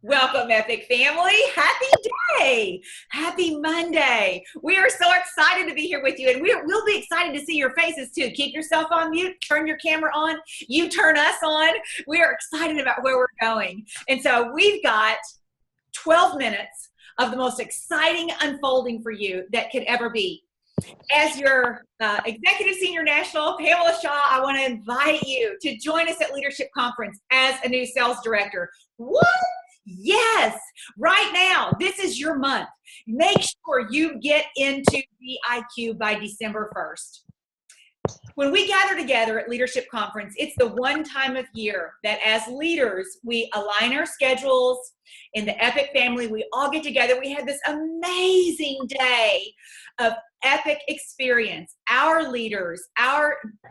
Welcome, Epic family. Happy day. Happy Monday. We are so excited to be here with you, and we'll be excited to see your faces too. Keep yourself on mute, turn your camera on, you turn us on. We are excited about where we're going. And so we've got 12 minutes of the most exciting unfolding for you that could ever be. As your Executive Senior National, Pamela Shaw, I want to invite you to join us at Leadership Conference as a new sales director. What? Yes, right now, this is your month. Make sure you get into DIQ by December 1st. When we gather together at Leadership Conference, it's the one time of year that as leaders, we align our schedules. In the Epic family, we all get together. We had this amazing day of epic experience. Our leaders,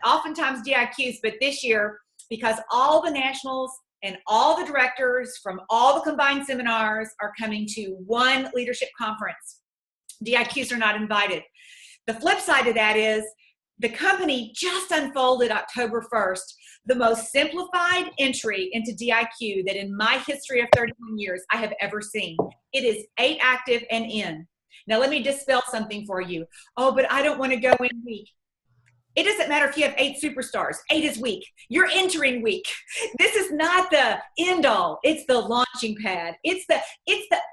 oftentimes DIQs, but this year, because all the nationals and all the directors from all the combined seminars are coming to one leadership conference, DIQs are not invited. The flip side of that is the company just unfolded October 1st, the most simplified entry into DIQ that in my history of 31 years I have ever seen. It is 8 active and in. Now let me dispel something for you. Oh, but I don't want to go in weak. It doesn't matter if you have 8 superstars. 8 is weak. You're entering weak. This is not the end all. It's the launching pad. It's the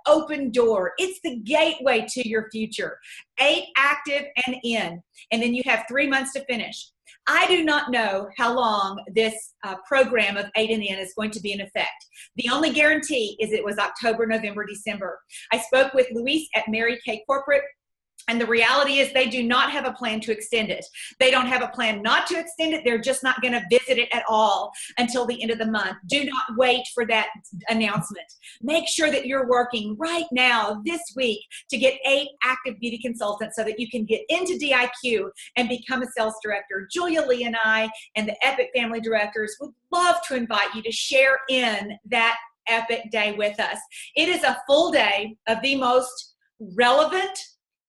open door. It's the gateway to your future. 8 active and in. And then you have 3 months to finish. I do not know how long this program of 8 and in is going to be in effect. The only guarantee is it was October, November, December. I spoke with Luis at Mary Kay Corporate. And the reality is they do not have a plan to extend it. They don't have a plan not to extend it. They're just not going to visit it at all until the end of the month. Do not wait for that announcement. Make sure that you're working right now this week to get 8 active beauty consultants so that you can get into DIQ and become a sales director. Julia Lee and I and the Epic family directors would love to invite you to share in that epic day with us. It is a full day of the most relevant,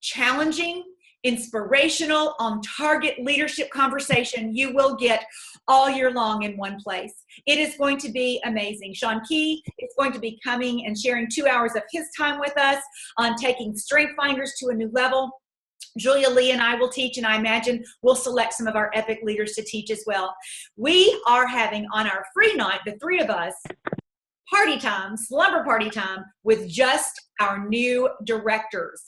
challenging, inspirational, on-target leadership conversation you will get all year long in one place. It is going to be amazing. Sean Key is going to be coming and sharing 2 hours of his time with us on taking Strength Finders to a new level. Julia Lee and I will teach, and I imagine we'll select some of our epic leaders to teach as well. We are having on our free night, the 3 of us, party time, slumber party time with just our new directors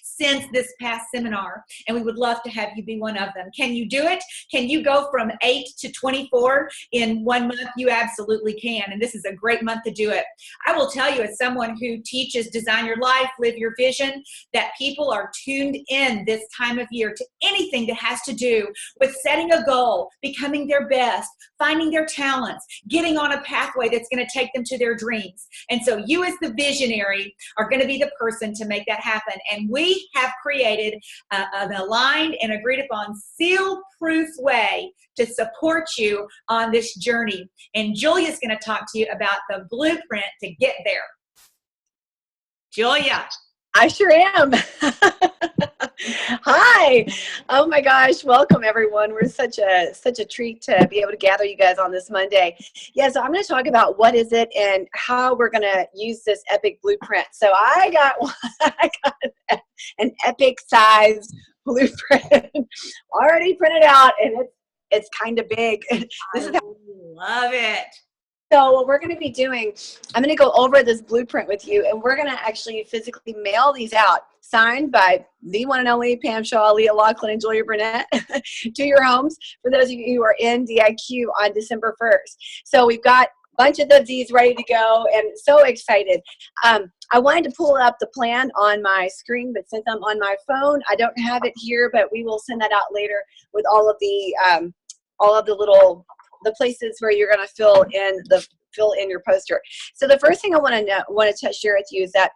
since this past seminar. And we would love to have you be one of them. Can you do it? Can you go from 8 to 24 in 1 month? You absolutely can. And this is a great month to do it. I will tell you, as someone who teaches Design Your Life, Live Your Vision, that people are tuned in this time of year to anything that has to do with setting a goal, becoming their best, finding their talents, getting on a pathway that's going to take them to their dreams. And so you as the visionary are going to be the person to make that happen. And we have created an aligned and agreed upon seal-proof way to support you on this journey. And Julia's going to talk to you about the blueprint to get there. Julia. I sure am. Hi. Oh my gosh. Welcome everyone. We're such a treat to be able to gather you guys on this Monday. Yeah, so I'm going to talk about what is it and how we're going to use this epic blueprint. So I got an epic sized blueprint already printed out, and it's kind of big. This is how love it. So what we're going to be doing, I'm going to go over this blueprint with you, and we're going to actually physically mail these out, signed by the one and only Pam Shaw, Leah Laughlin, and Julia Burnett to your homes for those of you who are in DIQ on December 1st. So we've got a bunch of these ready to go, and so excited. I wanted to pull up the plan on my screen, but since I'm on my phone, I don't have it here, but we will send that out later with all of the places where you're going to fill in your poster. So the first thing I want to share with you is that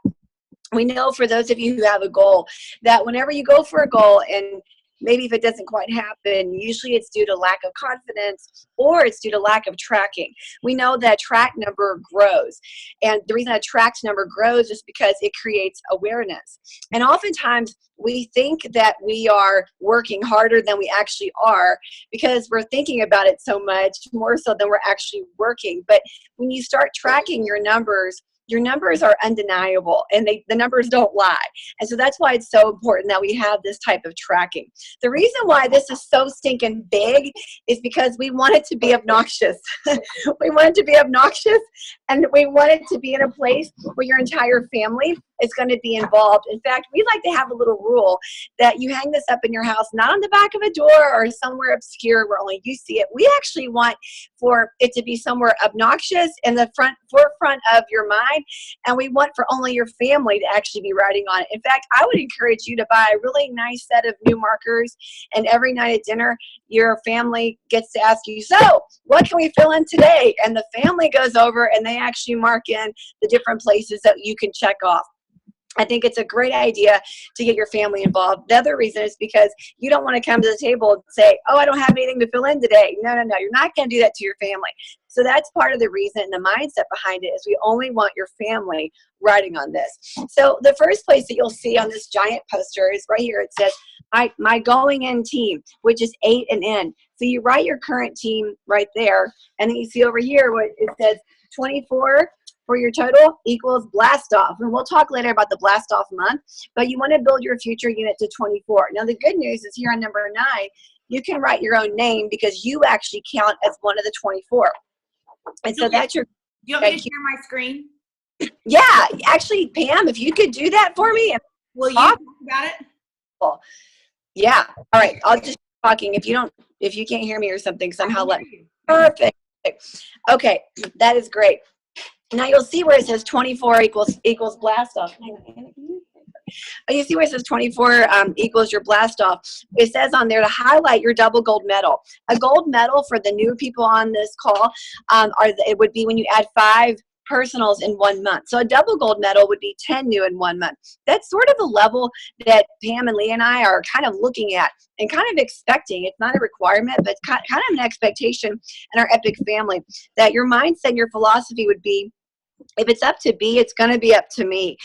we know, for those of you who have a goal, that whenever you go for a goal and maybe if it doesn't quite happen, usually it's due to lack of confidence or it's due to lack of tracking. We know that track number grows. And the reason that track number grows is because it creates awareness. And oftentimes we think that we are working harder than we actually are because we're thinking about it so much, more so than we're actually working. But when you start tracking your numbers are undeniable, and the numbers don't lie. And so that's why it's so important that we have this type of tracking. The reason why this is so stinking big is because we want it to be obnoxious. We want it to be obnoxious, and we want it to be in a place where your entire family is going to be involved. In fact, we like to have a little rule that you hang this up in your house, not on the back of a door or somewhere obscure where only you see it. We actually want for it to be somewhere obnoxious in the forefront of your mind, and we want for only your family to actually be writing on it. In fact, I would encourage you to buy a really nice set of new markers, and every night at dinner, your family gets to ask you, so what can we fill in today? And the family goes over and they actually mark in the different places that you can check off. I think it's a great idea to get your family involved. The other reason is because you don't want to come to the table and say, oh, I don't have anything to fill in today. No. You're not going to do that to your family. So that's part of the reason, and the mindset behind it is we only want your family writing on this. So the first place that you'll see on this giant poster is right here. It says, my going in team, which is 8 and N. So you write your current team right there. And then you see over here what it says 24 for your total equals blast off. And we'll talk later about the blast off month, but you want to build your future unit to 24. Now the good news is here on number 9, you can write your own name because you actually count as one of the 24. And so that's your. You want me to share my screen? Yeah, actually, Pam, if you could do that for me. Will you talk about it? Yeah. All right. I'll just keep talking. If you can't hear me or something, somehow let me. Perfect. Okay, that is great. Now you'll see where it says 24 equals blast off. Hang on, Anna, can you? You see where it says 24 equals your blast off. It says on there to highlight your double gold medal. A gold medal for the new people on this call it would be when you add 5 personals in 1 month. So a double gold medal would be 10 new in 1 month. That's sort of the level that Pam and Lee and I are kind of looking at and kind of expecting. It's not a requirement, but it's kind of an expectation in our epic family that your mindset and your philosophy would be, if it's up to be, it's going to be up to me.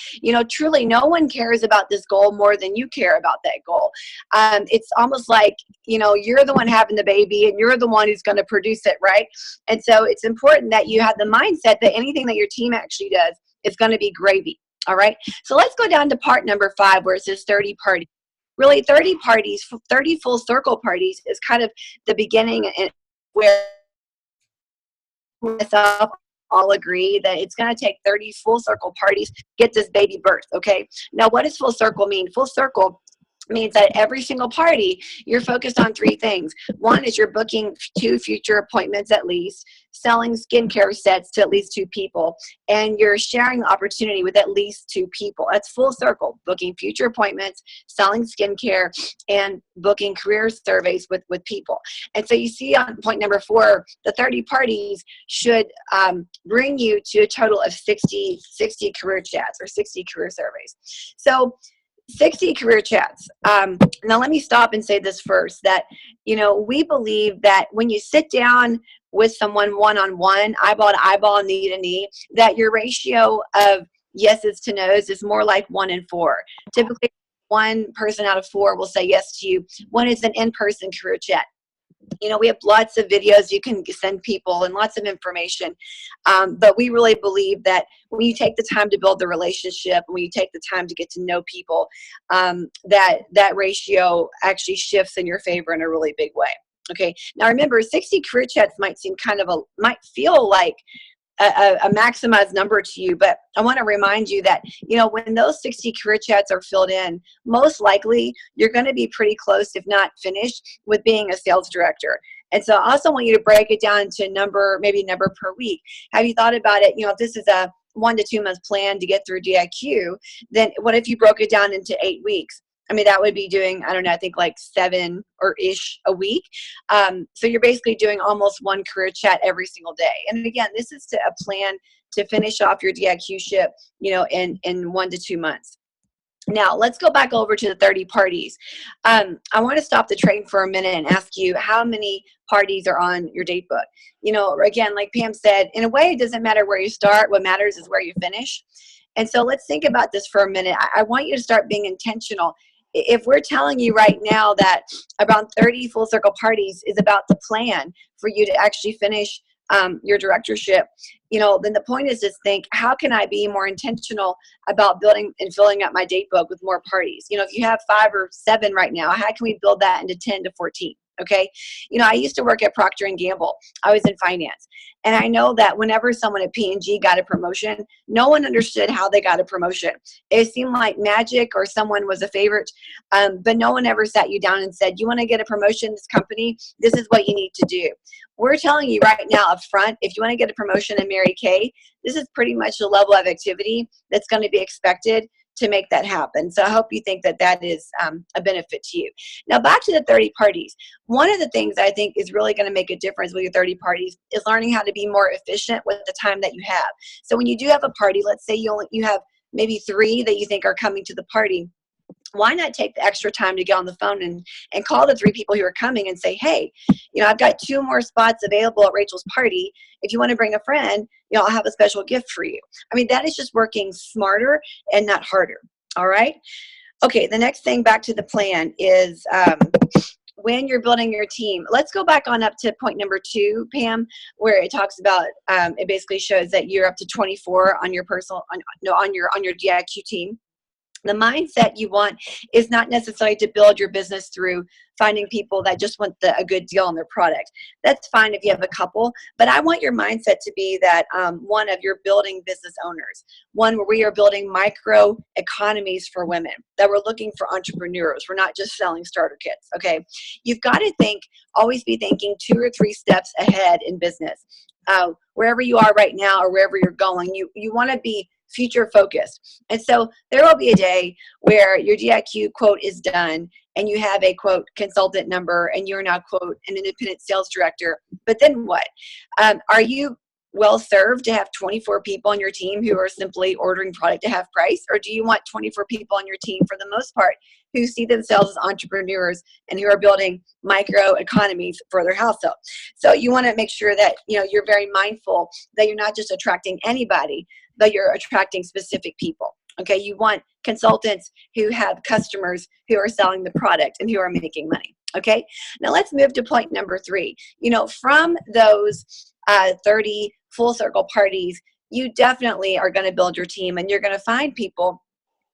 Truly, no one cares about this goal more than you care about that goal. It's almost like, you're the one having the baby and you're the one who's going to produce it, right? And so it's important that you have the mindset that anything that your team actually does is going to be gravy. All right. So let's go down to part number 5 where it says 30 parties. Really, 30 parties, 30 full circle parties is kind of the beginning, and where myself all agree that it's going to take 30 full circle parties to get this baby birth. Okay. Now, what does full circle mean? Full circle means that every single party, you're focused on 3 things. One is you're booking 2 future appointments at least, selling skincare sets to at least 2 people, and you're sharing the opportunity with at least 2 people. That's full circle, booking future appointments, selling skincare, and booking career surveys with people. And so you see on point number 4, the 30 parties should bring you to a total of 60 career chats or 60 career surveys. So 60 career chats. Now let me stop and say this first, that, we believe that when you sit down with someone one-on-one, eyeball to eyeball, knee to knee, that your ratio of yeses to nos is more like 1 in 4. Typically, 1 person out of 4 will say yes to you when it's an in-person career chat. We have lots of videos you can send people and lots of information. But we really believe that when you take the time to build the relationship, when you take the time to get to know people, that ratio actually shifts in your favor in a really big way. Okay. Now remember, 60 career chats might feel like a maximized number to you, but I want to remind you that, when those 60 career chats are filled in, most likely you're going to be pretty close, if not finished, with being a sales director. And so I also want you to break it down to number per week. Have you thought about it? If this is a 1 to 2 month plan to get through DIQ, then what if you broke it down into 8 weeks? I mean, that would be doing, I don't know, I think like 7 or ish a week. So you're basically doing almost 1 career chat every single day. And again, this is a plan to finish off your DIQ ship, in 1 to 2 months. Now, let's go back over to the 30 parties. I want to stop the train for a minute and ask you how many parties are on your date book. You know, again, like Pam said, in a way, it doesn't matter where you start. What matters is where you finish. And so let's think about this for a minute. I want you to start being intentional. If we're telling you right now that around 30 full circle parties is about the plan for you to actually finish your directorship, you know, then the point is just think, how can I be more intentional about building and filling up my date book with more parties? You know, if you have 5 or 7 right now, how can we build that into 10 to 14? Okay. You know, I used to work at Procter & Gamble. I was in finance. And I know that whenever someone at P&G got a promotion, no one understood how they got a promotion. It seemed like magic or someone was a favorite, but no one ever sat you down and said, you want to get a promotion in this company? This is what you need to do. We're telling you right now up front, if you want to get a promotion in Mary Kay, this is pretty much the level of activity that's going to be expected to make that happen. So I hope you think that that is a benefit to you. Now back to the 30 parties. One of the things I think is really going to make a difference with your 30 parties is learning how to be more efficient with the time that you have. So when you do have a party, let's say you have maybe 3 that you think are coming to the party. Why not take the extra time to get on the phone and call the 3 people who are coming and say, hey, you know, I've got 2 more spots available at Rachel's party. If you want to bring a friend, you know, I'll have a special gift for you. I mean, that is just working smarter and not harder. All right. Okay. The next thing back to the plan is when you're building your team. Let's go back on up to point number 2, Pam, where it talks about, it basically shows that you're up to 24 on your on your DIQ team. The mindset you want is not necessarily to build your business through finding people that just want a good deal on their product. That's fine if you have a couple, but I want your mindset to be that one of your building business owners, one where we are building micro economies for women, that we're looking for entrepreneurs. We're not just selling starter kits, okay? You've got to always be thinking 2 or 3 steps ahead in business. Wherever you are right now or wherever you're going, you want to be future focused. And so there will be a day where your DIQ quote is done and you have a quote consultant number and you're now quote an independent sales director. But then what? Are you well served to have 24 people on your team who are simply ordering product to have price? Or do you want 24 people on your team for the most part who see themselves as entrepreneurs and who are building micro economies for their household? So you want to make sure that, you know, you're very mindful that you're not just attracting anybody, but you're attracting specific people. Okay, you want consultants who have customers who are selling the product and who are making money. Okay, now let's move to point number 3. You know, from those 30 full circle parties, you definitely are going to build your team and you're going to find people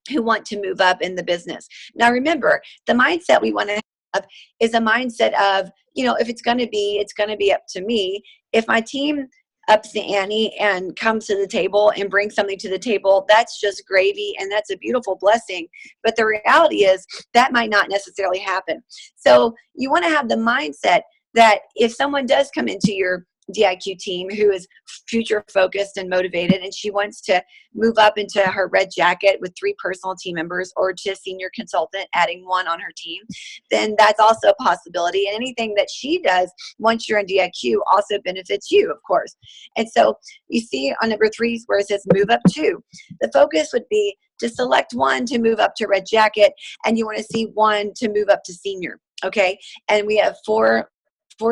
who want to move up in the business. Now remember, the mindset we want to have is a mindset of, you know, if it's going to be up to me. If my team ups the ante and comes to the table and brings something to the table, that's just gravy and that's a beautiful blessing. But the reality is that might not necessarily happen. So you want to have the mindset that if someone does come into your DIQ team who is future focused and motivated and she wants to move up into her red jacket with 3 personal team members or to senior consultant, adding 1 on her team, then that's also a possibility. And anything that she does once you're in DIQ also benefits you, of course. And so you see on number 3 where it says move up 2, the focus would be to select 1 to move up to red jacket and you want to see 1 to move up to senior. Okay. And we have 4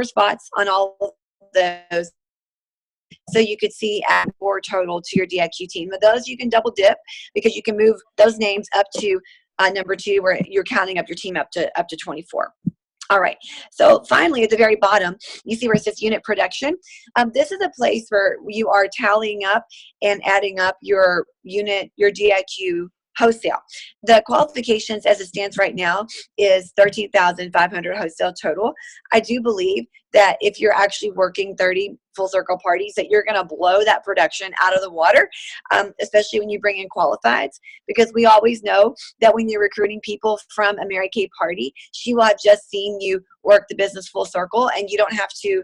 spots on all of those. So you could see add 4 total to your DIQ team. But those you can double dip because you can move those names up to number 2 where you're counting up your team up to 24. All right. So finally, at the very bottom, you see where it says unit production. This is a place where you are tallying up and adding up your unit, your DIQ wholesale. The qualifications as it stands right now is 13,500 wholesale total. I do believe that if you're actually working 30 full circle parties, that you're going to blow that production out of the water, especially when you bring in qualifieds, because we always know that when you're recruiting people from a Mary Kay party, she will have just seen you work the business full circle and you don't have to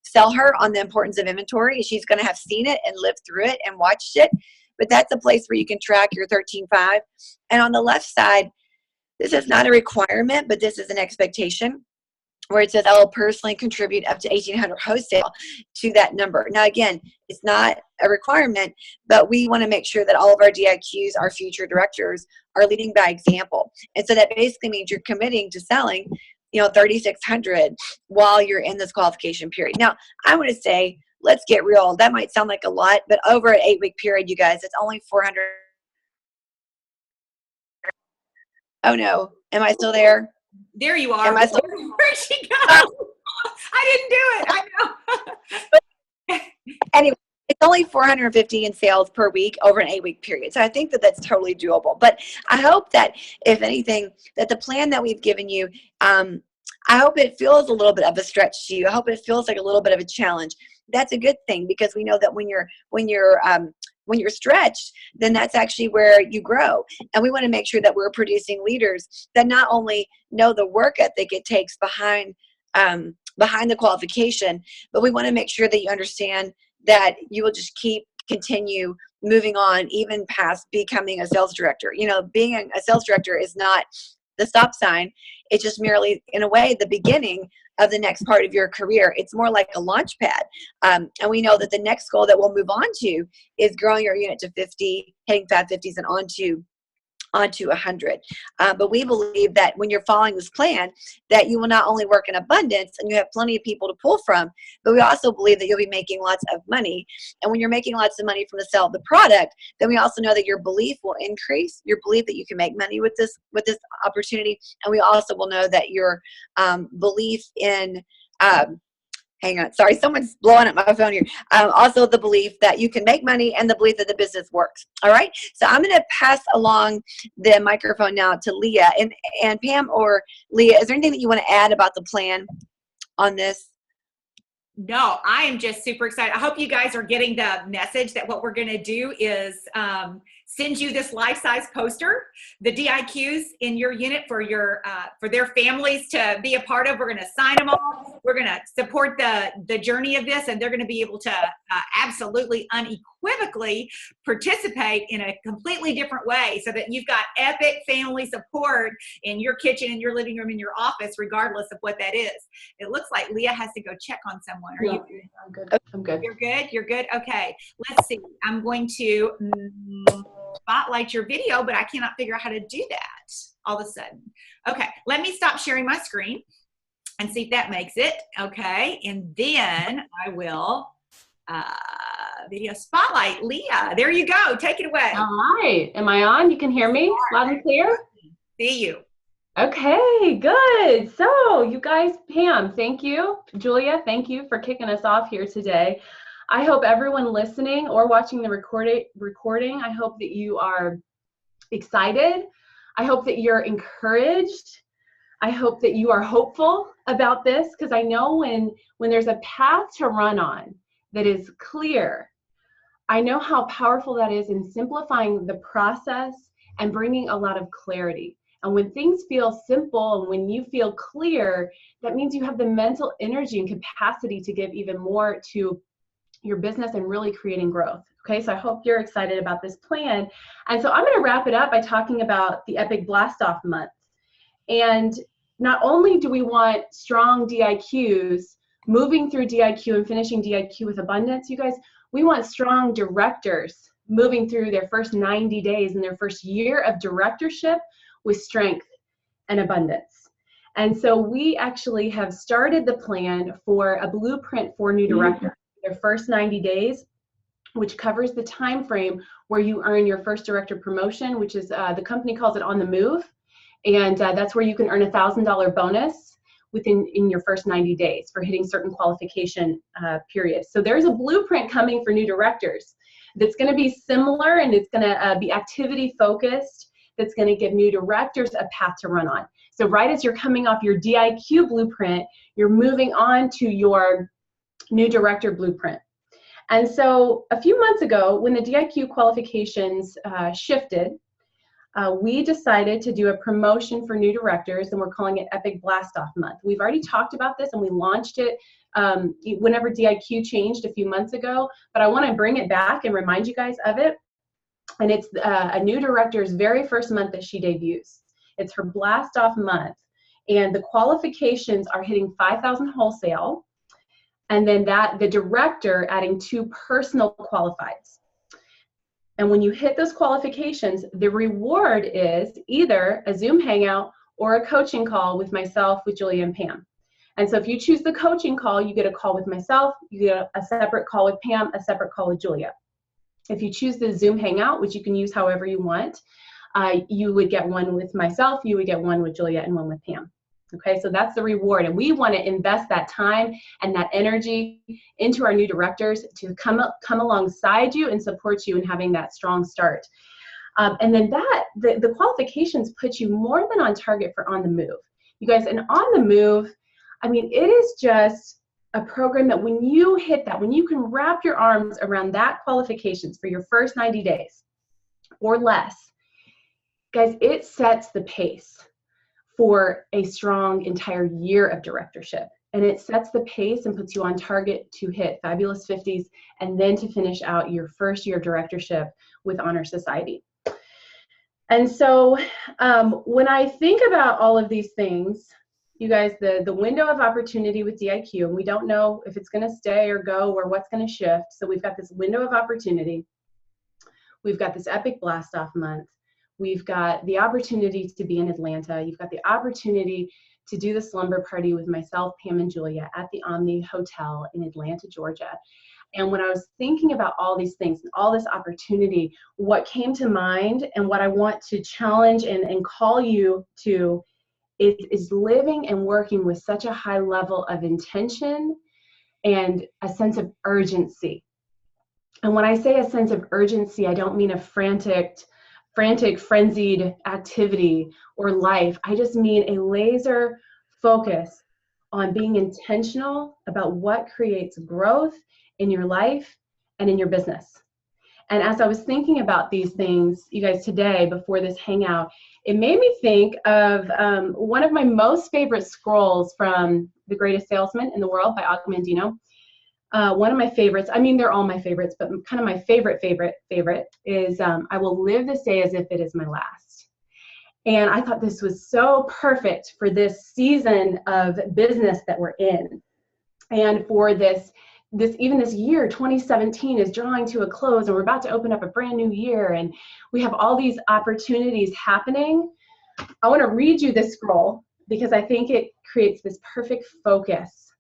sell her on the importance of inventory. She's going to have seen it and lived through it and watched it. But that's a place where you can track your 13.5. And on the left side, this is not a requirement, but this is an expectation. where it says I will personally contribute up to 1,800 wholesale to that number. Now, again, it's not a requirement, but we want to make sure that all of our DIQs, our future directors, are leading by example. And so that basically means you're committing to selling, 3,600 while you're in this qualification period. Now, I want to say, let's get real. That might sound like a lot, but over an 8-week period, you guys, it's only 400. Oh no, am I still there? There you are. Am I still? Where'd she go? I didn't do it. I know. Anyway, it's only 450 in sales per week over an 8-week period. So I think that that's totally doable. But I hope that, if anything, that the plan that we've given you, I hope it feels a little bit of a stretch to you. I hope it feels like a little bit of a challenge. That's a good thing, because we know that when you're stretched, then that's actually where you grow. And we want to make sure that we're producing leaders that not only know the work ethic it takes behind the qualification, but we want to make sure that you understand that you will just continue moving on even past becoming a sales director. Being a sales director is not the stop sign. It's just merely, in a way, the beginning of the next part of your career. It's more like a launch pad. And we know that the next goal that we'll move on to is growing your unit to 50, hitting 550s and onto 100. But we believe that when you're following this plan, that you will not only work in abundance and you have plenty of people to pull from, but we also believe that you'll be making lots of money. And when you're making lots of money from the sale of the product, then we also know that your belief will increase, your belief that you can make money with this opportunity. And we also will know that your belief in hang on, sorry, someone's blowing up my phone here. Also the belief that you can make money and the belief that the business works. All right, so I'm going to pass along the microphone now to Leah. And Pam or Leah, is there anything that you want to add about the plan on this? No, I am just super excited. I hope you guys are getting the message that what we're going to do is send you this life-size poster, the DIQs in your unit for their families to be a part of. We're going to sign them all. We're going to support the journey of this, and they're going to be able to absolutely unequivocally participate in a completely different way, so that you've got epic family support in your kitchen, in your living room, in your office, regardless of what that is. It looks like Leah has to go check on someone. Are you? I'm good. I'm good. You're good? You're good? Okay. Let's see. I'm going to spotlight your video, but I cannot figure out how to do that all of a sudden. Okay. Let me stop sharing my screen and see if that makes it. Okay. And then I will video spotlight. Leah, there you go. Take it away. All right. Am I on? You can hear me loud and clear? See you. Okay, good. So you guys, Pam, thank you. Julia, thank you for kicking us off here today. I hope everyone listening or watching the recording, I hope that you are excited. I hope that you're encouraged. I hope that you are hopeful about this, because I know when there's a path to run on that is clear, I know how powerful that is in simplifying the process and bringing a lot of clarity. And when things feel simple and when you feel clear, that means you have the mental energy and capacity to give even more to your business and really creating growth. Okay, so I hope you're excited about this plan. And so I'm going to wrap it up by talking about the Epic Blast Off Month. And not only do we want strong DIQs moving through DIQ and finishing DIQ with abundance, you guys, we want strong directors moving through their first 90 days and their first year of directorship with strength and abundance. And so we actually have started the plan for a blueprint for new directors, their first 90 days, which covers the time frame where you earn your first director promotion, which is the company calls it On the Move. And that's where you can earn $1,000 bonus in your first 90 days for hitting certain qualification periods. So there's a blueprint coming for new directors that's going to be similar, and it's going to be activity focused. That's going to give new directors a path to run on. So right as you're coming off your DIQ blueprint, you're moving on to your new director blueprint. And so a few months ago, when the DIQ qualifications shifted, we decided to do a promotion for new directors, and we're calling it Epic Blast Off Month. We've already talked about this, and we launched it whenever DIQ changed a few months ago, but I want to bring it back and remind you guys of it. And it's a new director's very first month that she debuts. It's her blast off month. And the qualifications are hitting 5,000 wholesale, and then the director adding 2 personal qualifieds. And when you hit those qualifications, the reward is either a Zoom hangout or a coaching call with myself, with Julia and Pam. And so if you choose the coaching call, you get a call with myself, you get a separate call with Pam, a separate call with Julia. If you choose the Zoom hangout, which you can use however you want, you would get one with myself, you would get one with Julia, and one with Pam. Okay, so that's the reward. And we want to invest that time and that energy into our new directors to come alongside you and support you in having that strong start. And then the qualifications put you more than on target for On the Move. You guys, and On the Move, I mean, it is just a program that when you hit that, when you can wrap your arms around that qualifications for your first 90 days or less, guys, it sets the pace for a strong entire year of directorship. And it sets the pace and puts you on target to hit fabulous 50s and then to finish out your first year of directorship with Honor Society. And so when I think about all of these things, you guys, the window of opportunity with DIQ, and we don't know if it's going to stay or go or what's going to shift. So we've got this window of opportunity. We've got this epic blast off month. We've got the opportunity to be in Atlanta. You've got the opportunity to do the slumber party with myself, Pam, and Julia at the Omni Hotel in Atlanta, Georgia. And when I was thinking about all these things and all this opportunity, what came to mind and what I want to challenge and call you to is living and working with such a high level of intention and a sense of urgency. And when I say a sense of urgency, I don't mean a frantic, frenzied activity or life. I just mean a laser focus on being intentional about what creates growth in your life and in your business. And as I was thinking about these things, you guys, today before this hangout, it made me think of one of my most favorite scrolls from The Greatest Salesman in the World by Og Mandino. One of my favorites, I mean, they're all my favorites, but kind of my favorite is I will live this day as if it is my last. And I thought this was so perfect for this season of business that we're in. And for this year, 2017 is drawing to a close, and we're about to open up a brand new year, and we have all these opportunities happening. I want to read you this scroll because I think it creates this perfect focus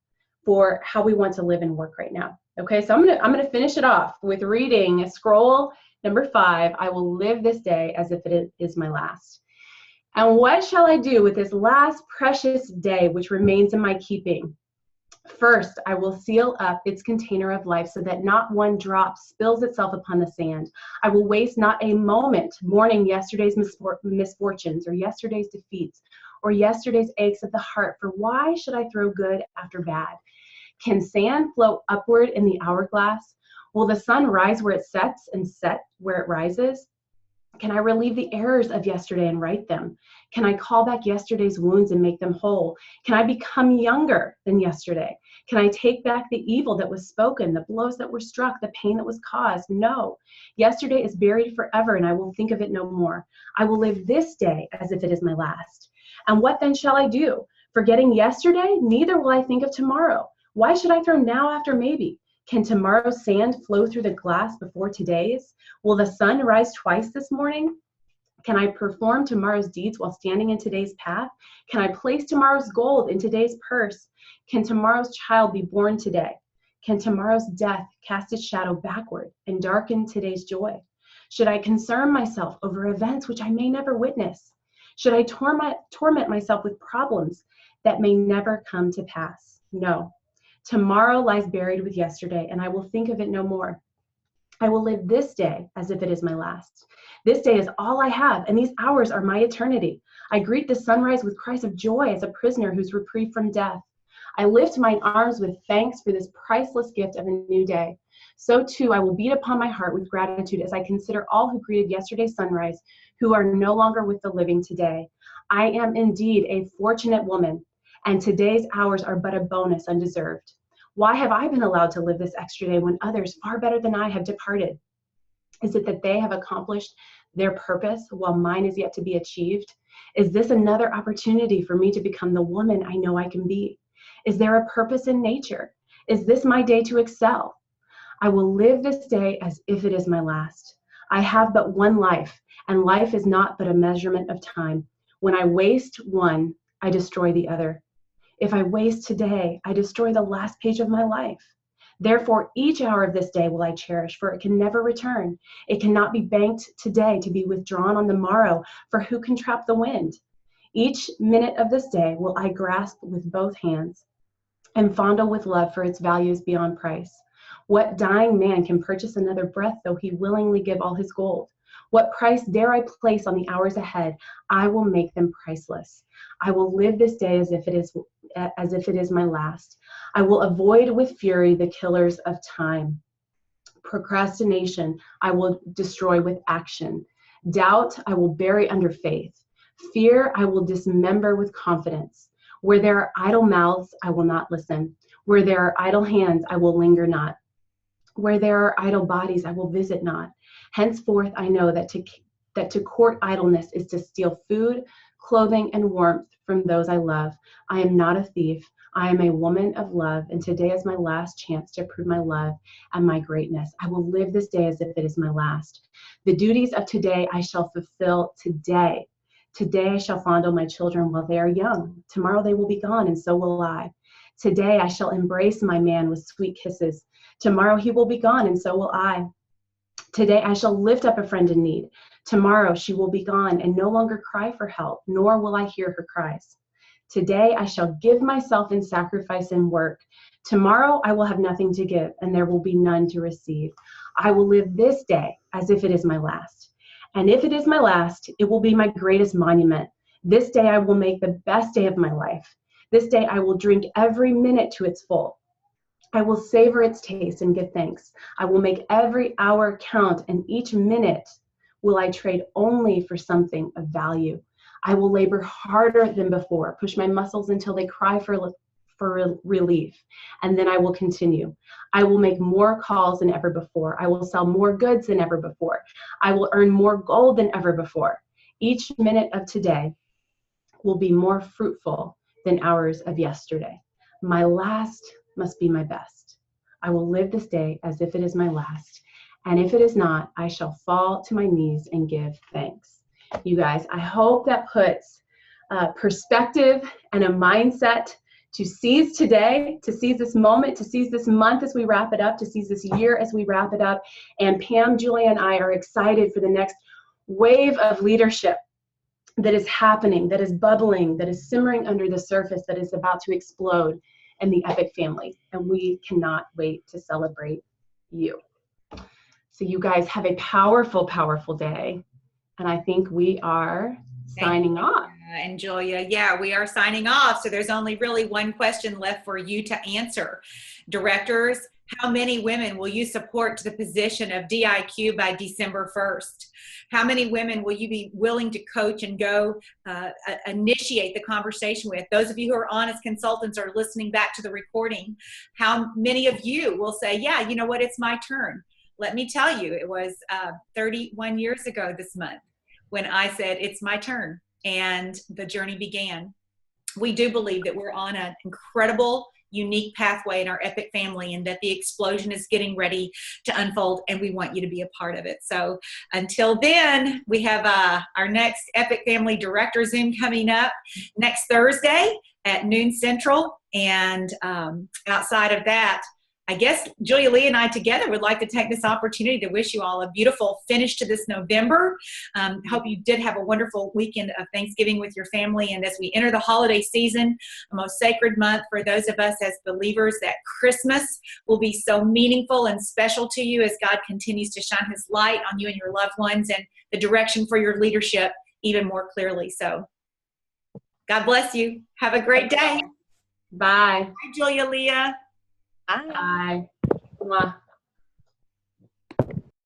for how we want to live and work right now. Okay, so I'm gonna finish it off with reading scroll number 5. I will live this day as if it is my last. And what shall I do with this last precious day which remains in my keeping? First, I will seal up its container of life so that not one drop spills itself upon the sand. I will waste not a moment mourning yesterday's misfortunes or yesterday's defeats or yesterday's aches of the heart. For why should I throw good after bad? Can sand float upward in the hourglass? Will the sun rise where it sets and set where it rises? Can I relieve the errors of yesterday and right them? Can I call back yesterday's wounds and make them whole? Can I become younger than yesterday? Can I take back the evil that was spoken, the blows that were struck, the pain that was caused? No. Yesterday is buried forever, and I will think of it no more. I will live this day as if it is my last. And what then shall I do? Forgetting yesterday, neither will I think of tomorrow. Why should I throw now after maybe? Can tomorrow's sand flow through the glass before today's? Will the sun rise twice this morning? Can I perform tomorrow's deeds while standing in today's path? Can I place tomorrow's gold in today's purse? Can tomorrow's child be born today? Can tomorrow's death cast its shadow backward and darken today's joy? Should I concern myself over events which I may never witness? Should I torment myself with problems that may never come to pass? No. Tomorrow lies buried with yesterday, and I will think of it no more. I will live this day as if it is my last. This day is all I have, and these hours are my eternity. I greet the sunrise with cries of joy as a prisoner who's reprieved from death. I lift mine arms with thanks for this priceless gift of a new day. So too I will beat upon my heart with gratitude as I consider all who greeted yesterday's sunrise, who are no longer with the living today. I am indeed a fortunate woman, and today's hours are but a bonus undeserved. Why have I been allowed to live this extra day when others far better than I have departed? Is it that they have accomplished their purpose while mine is yet to be achieved? Is this another opportunity for me to become the woman I know I can be? Is there a purpose in nature? Is this my day to excel? I will live this day as if it is my last. I have but one life, and life is not but a measurement of time. When I waste one, I destroy the other. If I waste today, I destroy the last page of my life. Therefore, each hour of this day will I cherish, for it can never return. It cannot be banked today to be withdrawn on the morrow, for who can trap the wind? Each minute of this day will I grasp with both hands and fondle with love, for its value is beyond price. What dying man can purchase another breath, though he willingly give all his gold? What price dare I place on the hours ahead? I will make them priceless. I will live this day as if it is my last. I will avoid with fury the killers of time. Procrastination I will destroy with action. Doubt I will bury under faith. Fear I will dismember with confidence. Where there are idle mouths, I will not listen. Where there are idle hands, I will linger not. Where there are idle bodies, I will visit not. Henceforth I know that to court idleness is to steal food, clothing, and warmth from those I love. I am not a thief. I am a woman of love, and today is my last chance to prove my love and my greatness. I will live this day as if it is my last. The duties of today I shall fulfill today. Today I shall fondle my children while they are young. Tomorrow they will be gone, and so will I. Today I shall embrace my man with sweet kisses. Tomorrow he will be gone, and so will I. Today I shall lift up a friend in need. Tomorrow she will be gone and no longer cry for help, nor will I hear her cries. Today I shall give myself in sacrifice and work. Tomorrow I will have nothing to give, and there will be none to receive. I will live this day as if it is my last. And if it is my last, it will be my greatest monument. This day I will make the best day of my life. This day I will drink every minute to its full. I will savor its taste and give thanks. I will make every hour count, and each minute will I trade only for something of value. I will labor harder than before, push my muscles until they cry for relief, and then I will continue. I will make more calls than ever before. I will sell more goods than ever before. I will earn more gold than ever before. Each minute of today will be more fruitful than hours of yesterday. My last must be my best. I will live this day as if it is my last, and if it is not, I shall fall to my knees and give thanks. You guys, I hope that puts perspective and a mindset to seize today, to seize this moment, to seize this month as we wrap it up, to seize this year as we wrap it up. And Pam, Julia, and I are excited for the next wave of leadership that is happening, that is bubbling, that is simmering under the surface, that is about to explode in the Epic family. And we cannot wait to celebrate you. So you guys have a powerful, powerful day. And I think we are signing off. And Julia, yeah, we are signing off. So there's only really one question left for you to answer. Directors, how many women will you support to the position of DIQ by December 1st? How many women will you be willing to coach and go initiate the conversation with? Those of you who are honest consultants are listening back to the recording. How many of you will say, yeah, you know what, it's my turn? Let me tell you, it was 31 years ago this month when I said, it's my turn, and the journey began. We do believe that we're on an incredible, unique pathway in our Epic family, and that the explosion is getting ready to unfold, and we want you to be a part of it. So until then, we have our next Epic Family Director Zoom coming up next Thursday at noon Central. And outside of that, I guess Julia Lee and I together would like to take this opportunity to wish you all a beautiful finish to this November. Hope you did have a wonderful weekend of Thanksgiving with your family. And as we enter the holiday season, a most sacred month for those of us as believers, that Christmas will be so meaningful and special to you as God continues to shine his light on you and your loved ones, and the direction for your leadership even more clearly. So God bless you. Have a great day. Bye. Bye, Julia Leah. Bye. Mwah.